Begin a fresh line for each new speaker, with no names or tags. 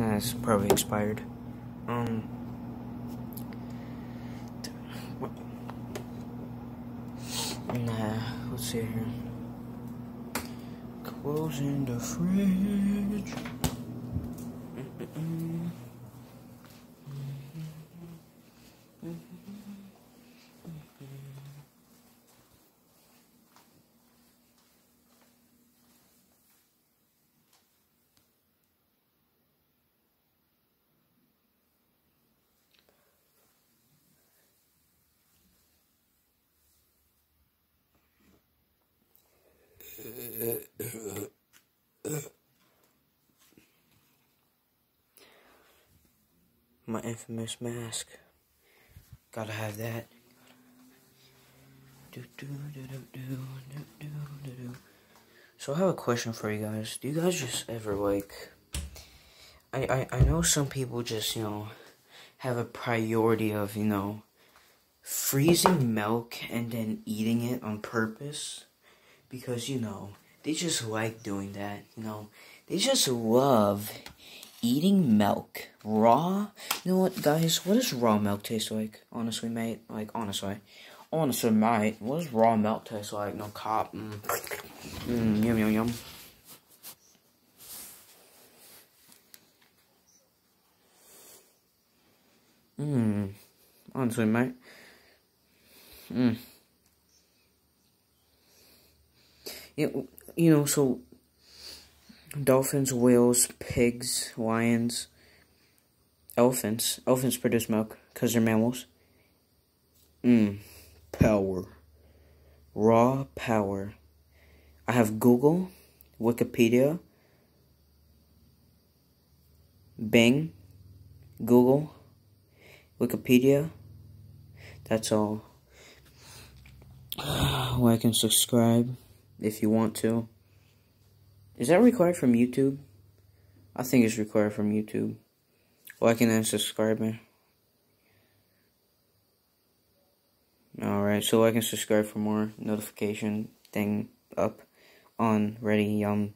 It's probably expired. Nah, let's see here. Closing the fridge. My infamous mask. Gotta have that. So I have a question for you guys. Do you guys just ever like... I know some people just, have a priority of, freezing milk and then eating it on purpose. Because, they just like doing that, They just love eating milk. Raw? You know what, guys? What does raw milk taste like? Honestly, mate. Like, honestly, mate. What does raw milk taste like? No cop. Yum, yum, yum. Honestly, mate. So dolphins, whales, pigs, lions, elephants. Elephants produce milk because they're mammals. Power. Raw power. I have Google, Wikipedia, Bing, Google, Wikipedia. That's all. Like and subscribe if you want to. Is that required from YouTube? I think it's required from YouTube. Like and then subscribe me. Alright, so like and subscribe for more notification thing up on Ready Yum.